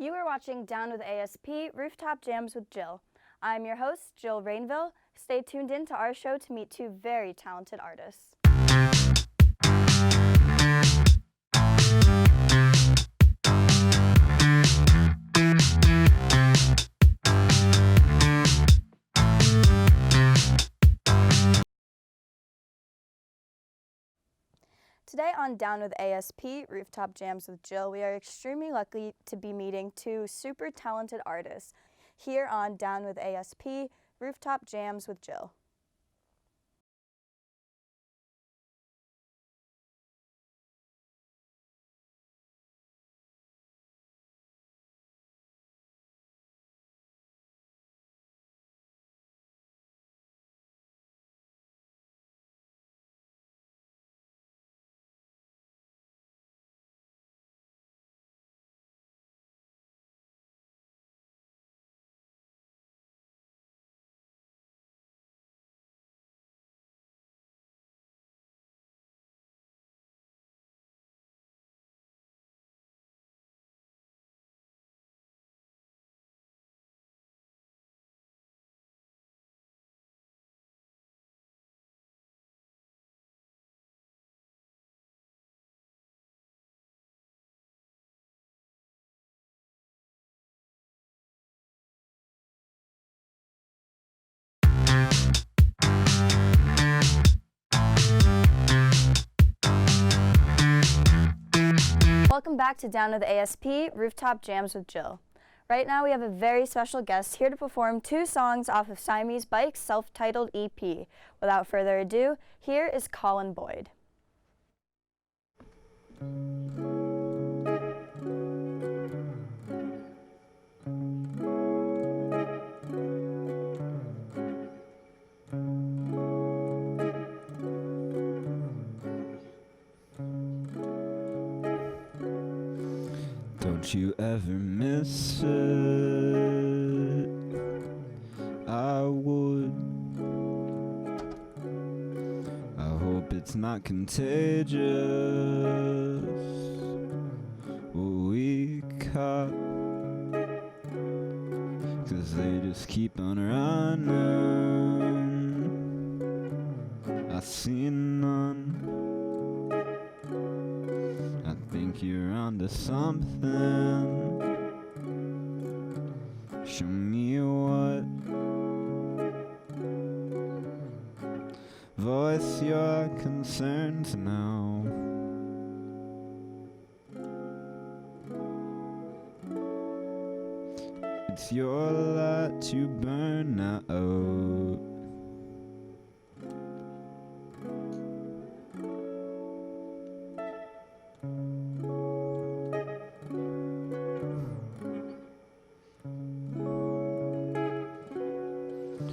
You are watching Down with ASP, Rooftop Jams with Jill. I'm your host, Jill Rainville. Stay tuned in to our show to meet two very talented artists. Today on Down with ASP, Rooftop Jams with Jill, we are extremely lucky to be meeting two super talented artists here on Down with ASP, Rooftop Jams with Jill. Welcome back to Down with ASP, Rooftop Jams with Jill. Right now we have a very special guest here to perform two songs off of Siamese Bike's self-titled EP. Without further ado, here is Colin Boyd. Don't you ever miss it? I would. I hope it's not contagious. What we caught, 'cause they just keep on running. I see none. I think you're onto something. Show me what. Voice your concerns now. It's your light to burn out.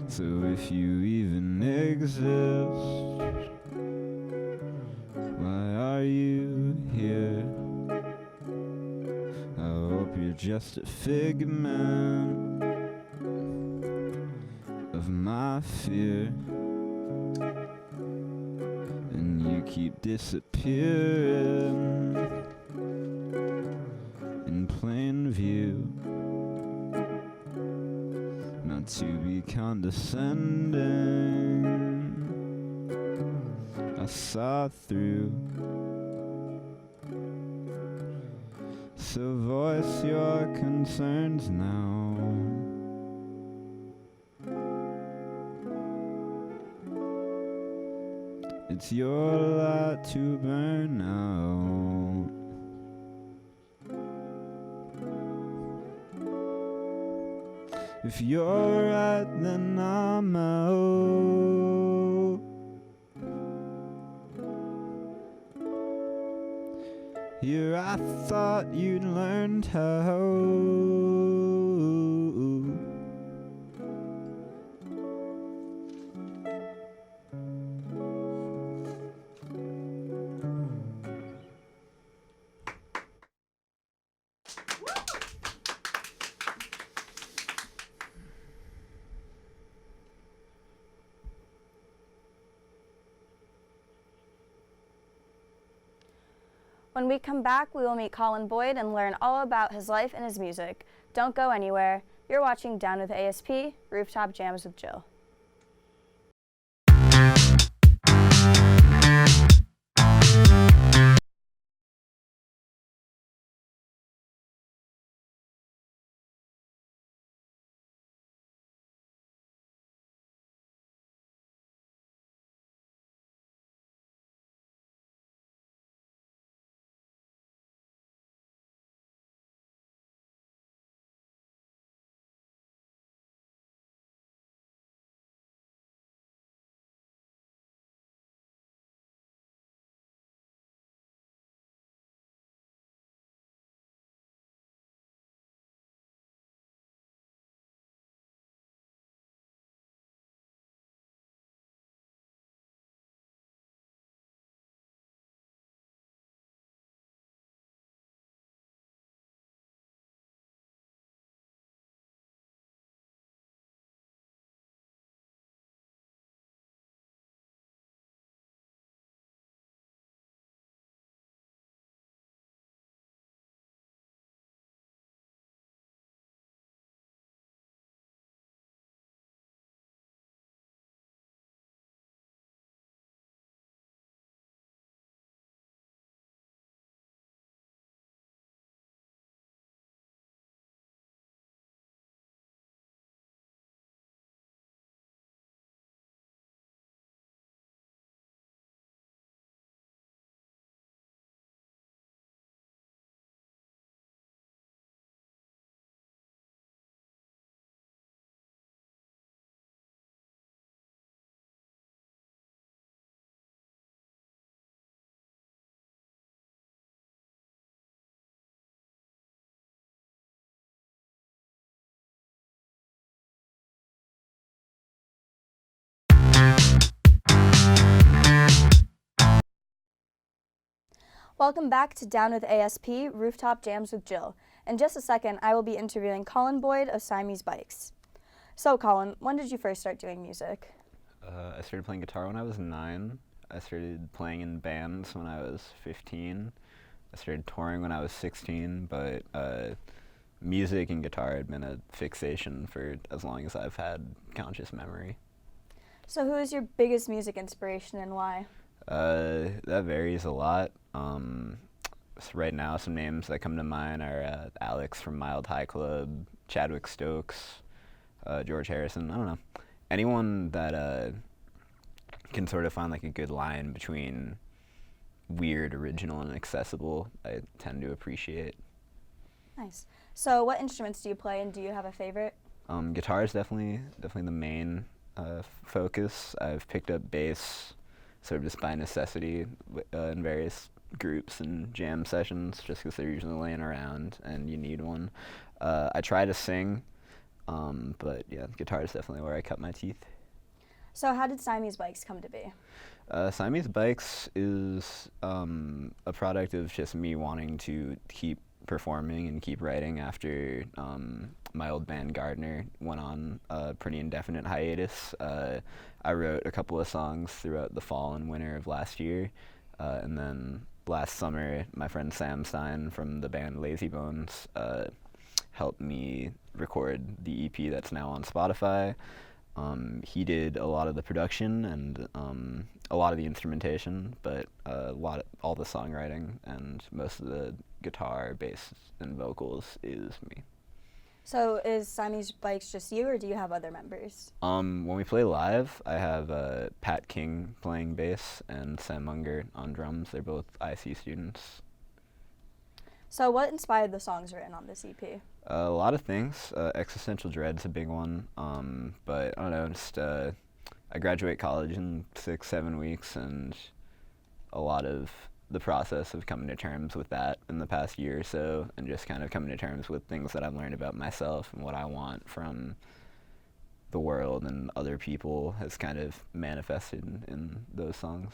So if you even exist, why are you here? I hope you're just a figment of my fear, and you keep disappearing in plain view. Not to be condescending, I saw through. So voice your concerns now. It's your light to burn out. If you're right, then I'm out. Here I thought you'd learned how. When we come back, we will meet Colin Boyd and learn all about his life and his music. Don't go anywhere. You're watching Down with ASP, Rooftop Jams with Jill. Welcome back to Down with ASP, Rooftop Jams with Jill. In just a second, I will be interviewing Colin Boyd of Siamese Bikes. So Colin, when did you first start doing music? I started playing guitar when I was 9. I started playing in bands when I was 15. I started touring when I was 16, but music and guitar had been a fixation for as long as I've had conscious memory. So who is your biggest music inspiration and why? That varies a lot. So right now, some names that come to mind are Alex from Mild High Club, Chadwick Stokes, George Harrison. I don't know. Anyone that can sort of find like a good line between weird, original, and accessible, I tend to appreciate. Nice. So what instruments do you play and do you have a favorite? Guitar is definitely the main focus. I've picked up bass sort of just by necessity in various groups and jam sessions, just because they're usually laying around and you need one. I try to sing, but yeah, guitar is definitely where I cut my teeth. So how did Siamese Bikes come to be? Siamese Bikes is a product of just me wanting to keep performing and keep writing after my old band Gardner went on a pretty indefinite hiatus. I wrote a couple of songs throughout the fall and winter of last year, and then last summer my friend Sam Stein from the band Lazy Bones helped me record the EP that's now on Spotify. He did a lot of the production and a lot of the instrumentation, but all the songwriting and most of the guitar, bass, and vocals is me. So is Siamese Bikes just you, or do you have other members? When we play live, I have Pat King playing bass and Sam Munger on drums. They're both IC students. So what inspired the songs written on this EP? A lot of things. Existential Dread's a big one, but I don't know, just I graduate college in 6-7 weeks, and a lot of the process of coming to terms with that in the past year or so, and just kind of coming to terms with things that I've learned about myself and what I want from the world and other people has kind of manifested in those songs.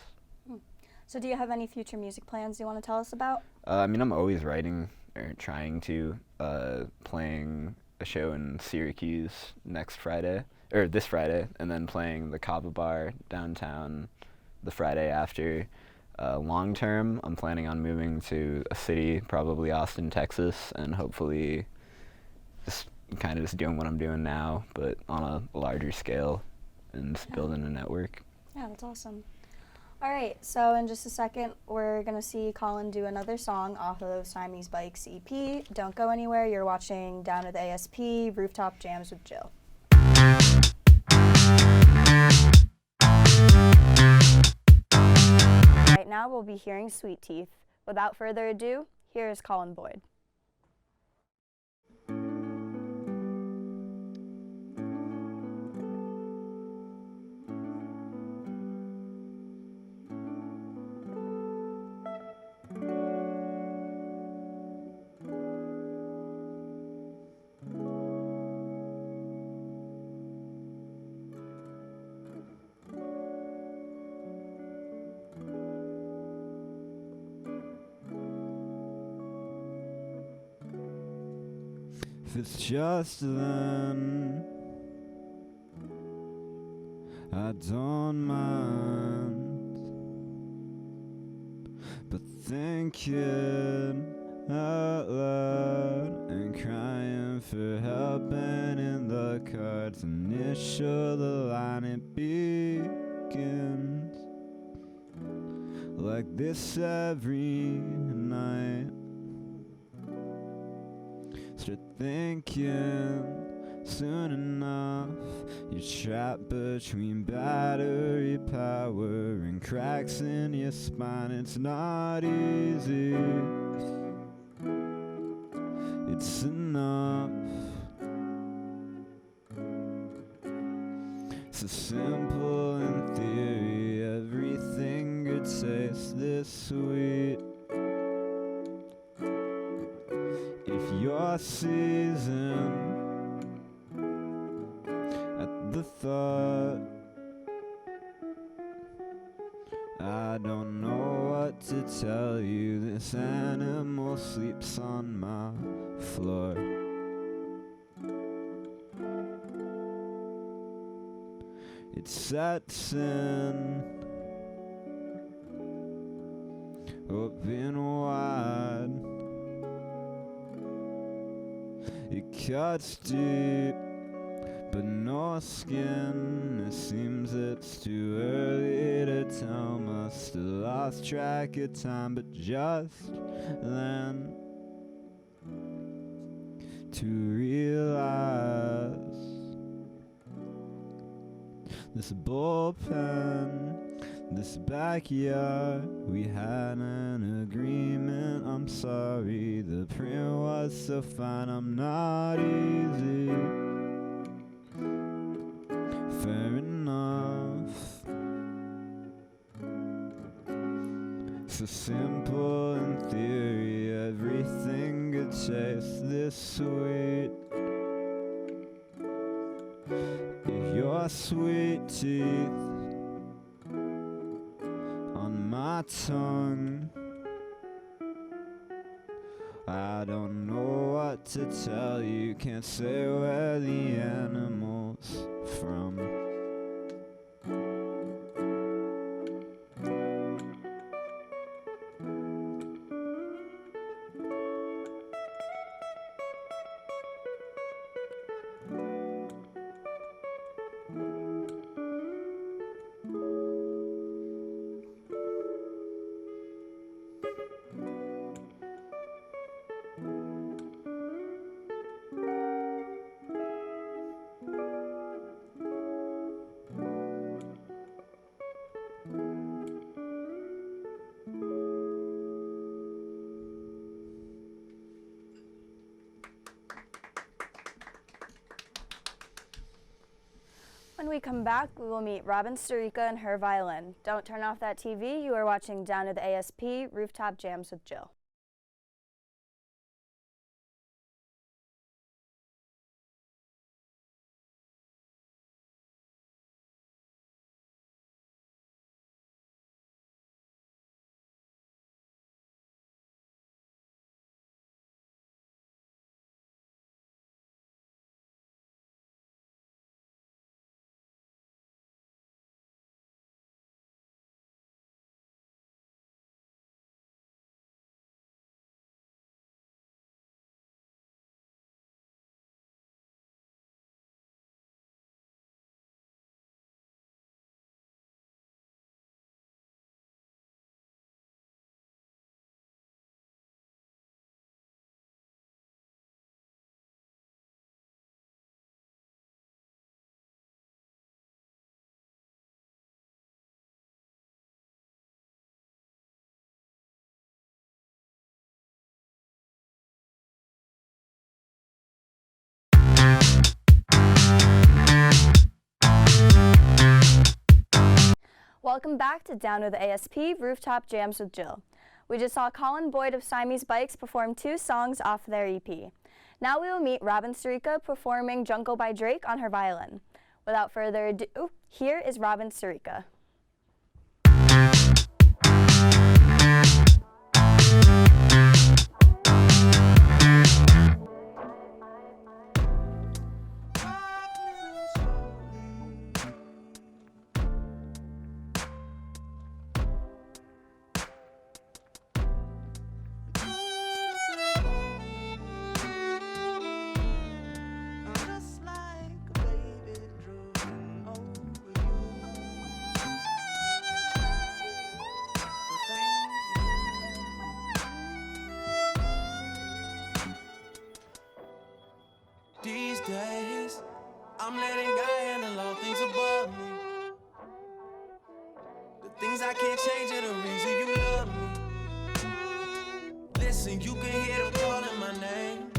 So do you have any future music plans you want to tell us about? I mean, I'm always writing or trying to, playing a show in Syracuse this Friday, and then playing the Kava Bar downtown the Friday after. Long term, I'm planning on moving to a city, probably Austin, Texas, and hopefully just kind of just doing what I'm doing now, but on a larger scale and just building a network. Yeah, that's awesome. All right, so in just a second, we're going to see Colin do another song off of Siamese Bike's EP. Don't go anywhere. You're watching Down at the ASP, Rooftop Jams with Jill. Right now, we'll be hearing Sweet Teeth. Without further ado, here is Colin Boyd. If it's just then, I don't mind. But thinking out loud and crying for help, and in the cards initial the line it begins. Like this every night. Start thinking soon enough you're trapped between battery power and cracks in your spine. It's not easy, it's enough. So simple in theory, everything could taste this sweet. If you're seasoned at the thought, I don't know what to tell you. This animal sleeps on my floor. It sets in, open wide. It cuts deep, but no skin. It seems it's too early to tell. Must have lost track of time, but just then to realize this bullpen, this backyard, we had an agreement. I'm sorry, the print was so fine. I'm not easy, fair enough. So simple in theory, everything could taste this sweet. If your sweet teeth on my tongue, I don't know what to tell you. Can't say where the animal's from. When we come back, we will meet Robin Starika and her violin. Don't turn off that TV. You are watching Down to the ASP, Rooftop Jams with Jill. Welcome back to Down with ASP Rooftop Jams with Jill. We just saw Colin Boyd of Siamese Bikes perform 2 songs off their EP. Now we will meet Robin Sirica performing Jungle by Drake on her violin. Without further ado, here is Robin Sirica. These days, I'm letting God handle all things above me. The things I can't change are the reason you love me. Listen, you can hear them calling my name.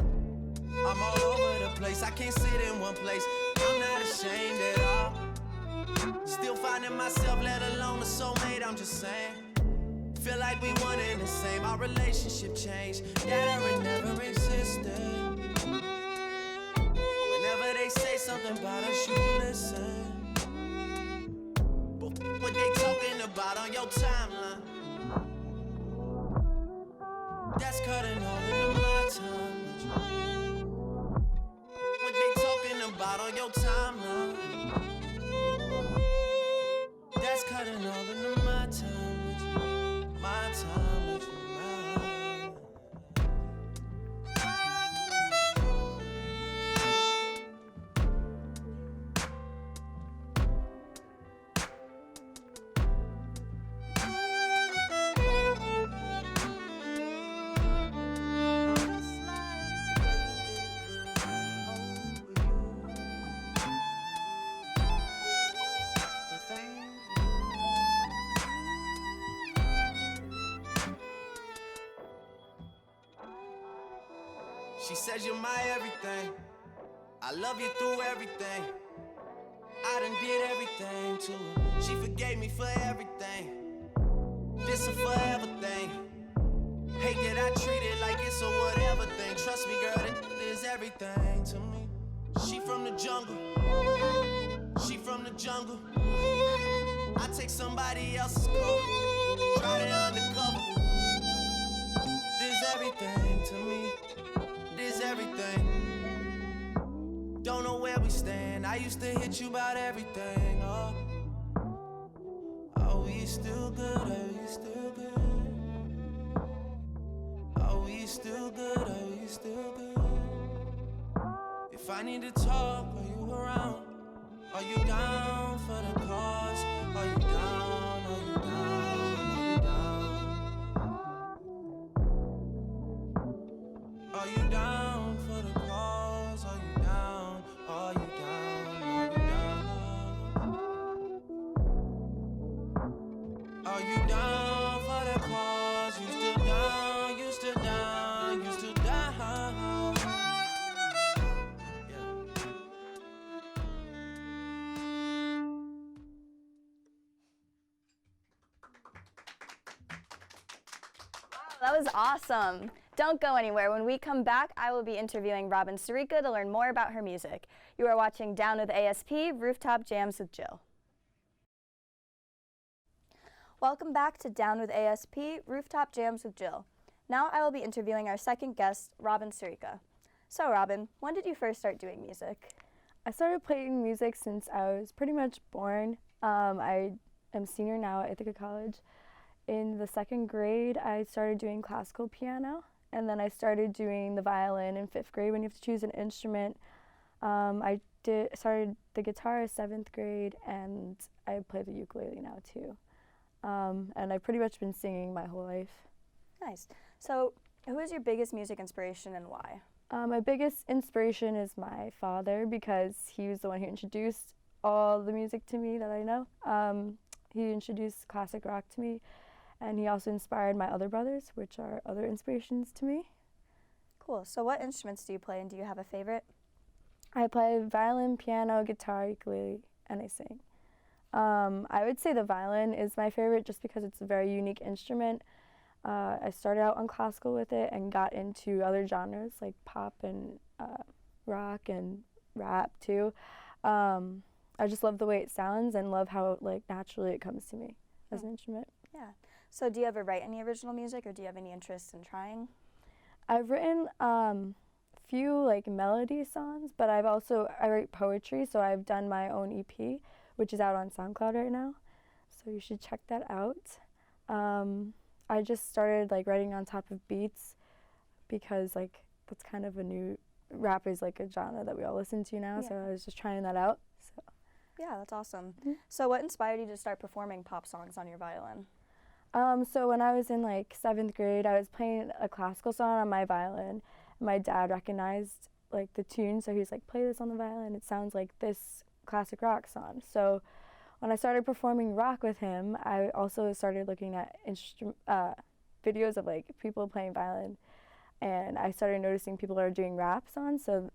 I'm all over the place, I can't sit in one place. I'm not ashamed at all. Still finding myself, let alone a soulmate, I'm just saying. Feel like we one and the same, our relationship changed. That I never existed. They say something about us, you listen. But what they talking about on your timeline, that's cutting all into my time. What they talking about on your timeline, that's cutting all into my time. My time with you. She says you're my everything. I love you through everything. I done did everything to her. She forgave me for everything. This a forever thing. Hate that I treat it like it's a whatever thing. Trust me, girl, it is everything to me. She from the jungle. She from the jungle. I take somebody else's car, try it undercover. This everything to me. This everything. Don't know where we stand. I used to hit you about everything. Oh, are we still good? Are we still good? Are we still good? Are we still good? If I need to talk, are you around? Are you down for the cause? Are you down? Are you down? Are you down? Are you down for the cause? Are you down? Are you down? Are you down? Are you down for the cause? You still down? You still down? You still down? That was awesome. Don't go anywhere. When we come back, I will be interviewing Robin Sirica to learn more about her music. You are watching Down with ASP, Rooftop Jams with Jill. Welcome back to Down with ASP, Rooftop Jams with Jill. Now I will be interviewing our second guest, Robin Sirica. So Robin, when did you first start doing music? I started playing music since I was pretty much born. I am senior now at Ithaca College. In the 2nd grade, I started doing classical piano, and then I started doing the violin in 5th grade when you have to choose an instrument. I started the guitar in 7th grade, and I play the ukulele now too. And I've pretty much been singing my whole life. Nice. So who is your biggest music inspiration and why? My biggest inspiration is my father, because he was the one who introduced all the music to me that I know. He introduced classic rock to me, and he also inspired my other brothers, which are other inspirations to me. Cool. So what instruments do you play, and do you have a favorite? I play violin, piano, guitar, ukulele, and I sing. I would say the violin is my favorite just because it's a very unique instrument. I started out on classical with it and got into other genres like pop and rock and rap too. I just love the way it sounds and love how like naturally it comes to me as an instrument. Yeah. So do you ever write any original music, or do you have any interest in trying? I've written few like melody songs, but I write poetry, so I've done my own EP, which is out on SoundCloud right now. So you should check that out. I just started like writing on top of beats because like that's kind of a new rap is like a genre that we all listen to now. So I was just trying that out. So yeah, that's awesome. So what inspired you to start performing pop songs on your violin? So when I was in like 7th grade, I was playing a classical song on my violin. My dad recognized like the tune, so he was like, "Play this on the violin. It sounds like this classic rock song." So when I started performing rock with him, I also started looking at videos of like people playing violin, and I started noticing people are doing rap songs. So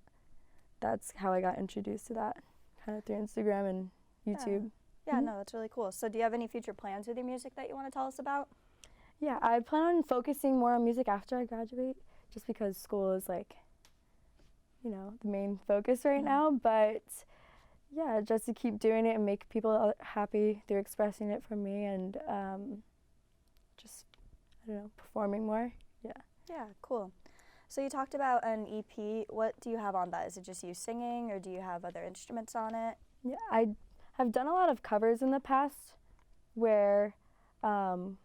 that's how I got introduced to that, kind of through Instagram and YouTube. Yeah, no, that's really cool. So do you have any future plans with your music that you want to tell us about? Yeah, I plan on focusing more on music after I graduate, just because school is like, you know, the main focus right now. But yeah, just to keep doing it and make people happy through expressing it from me and just, I don't know, performing more. Yeah. Yeah, cool. So you talked about an EP. What do you have on that? Is it just you singing, or do you have other instruments on it? Yeah, I have done a lot of covers in the past where I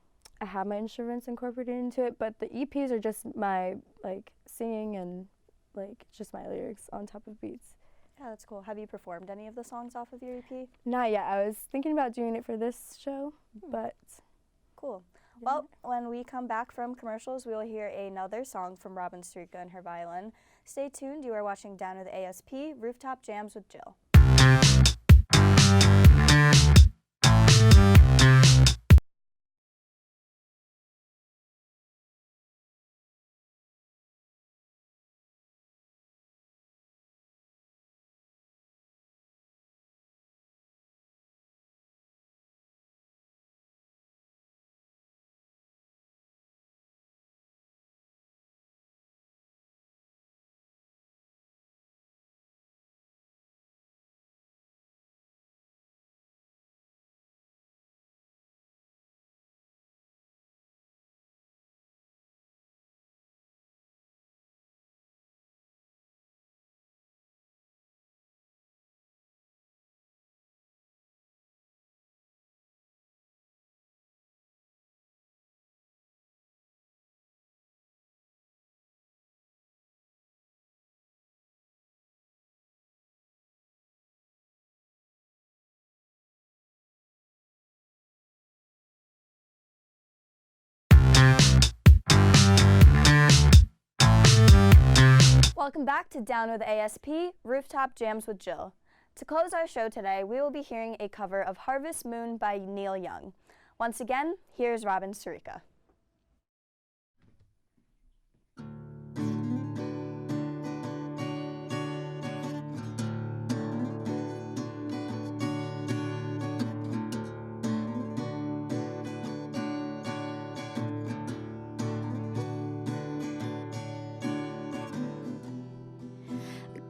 have my instruments incorporated into it, but the EPs are just my like singing and like just my lyrics on top of beats. Yeah, that's cool. Have you performed any of the songs off of your EP? Not yet. I was thinking about doing it for this show, but cool. Well, when we come back from commercials, we will hear another song from Robin Sturika and her violin. Stay tuned. You are watching Down to the ASP, Rooftop Jams with Jill. Welcome back to Down with ASP, Rooftop Jams with Jill. To close our show today, we will be hearing a cover of Harvest Moon by Neil Young. Once again, here's Robin Sturika.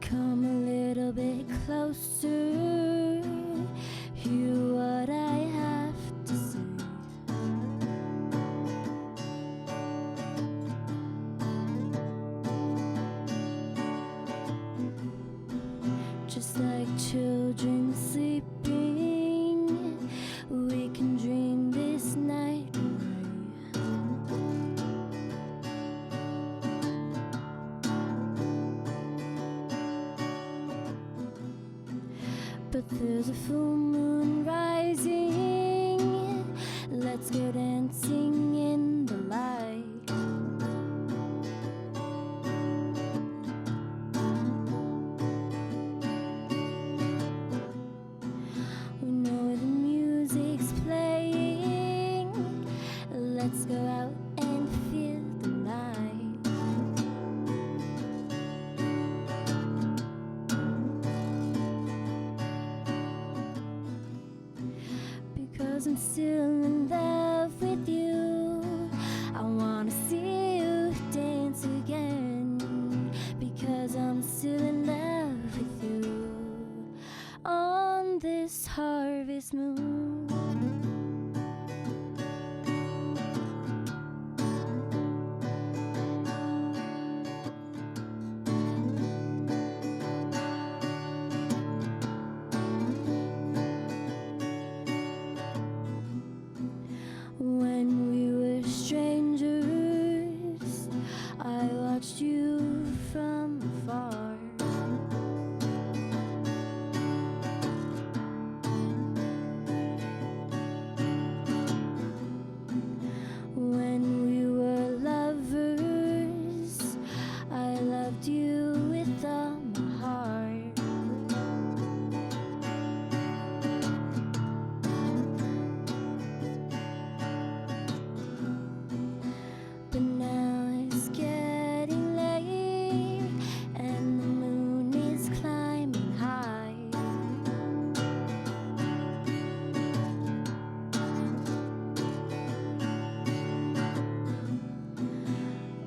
Come a little bit closer, hear what I have to say. Just like children sleeping, we can dream this night away. But there's a full moon rising, let's go dancing in the light. We know the music's playing, let's go out and feel the night. because I'm still in love with you. I wanna see you dance again, because I'm still in love with you. On this harvest moon, when we were strangers, I watched you from afar. When we were lovers, I loved you with all my heart. But now it's getting late, and the moon is climbing high.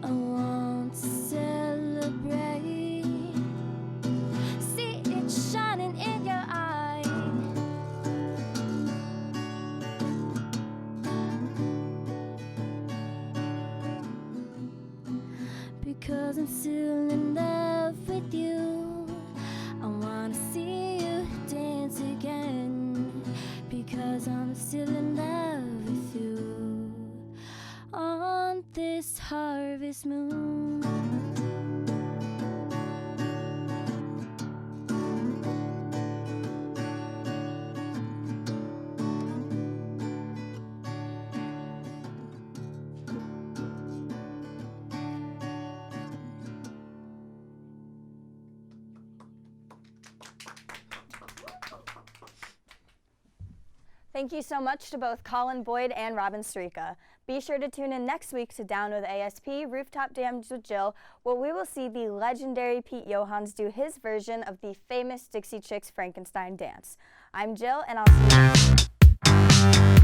I want to celebrate, see it shining in your eye. Because I'm still in love with you. I wanna see you dance again, because I'm still in love with you. On this harvest moon, Thank you so much to both Colin Boyd and Robin Srika. Be sure to tune in next week to Down with ASP Rooftop Jams with Jill, where we will see the legendary Pete Johans do his version of the famous Dixie Chicks Frankenstein dance. I'm Jill, and I'll see you.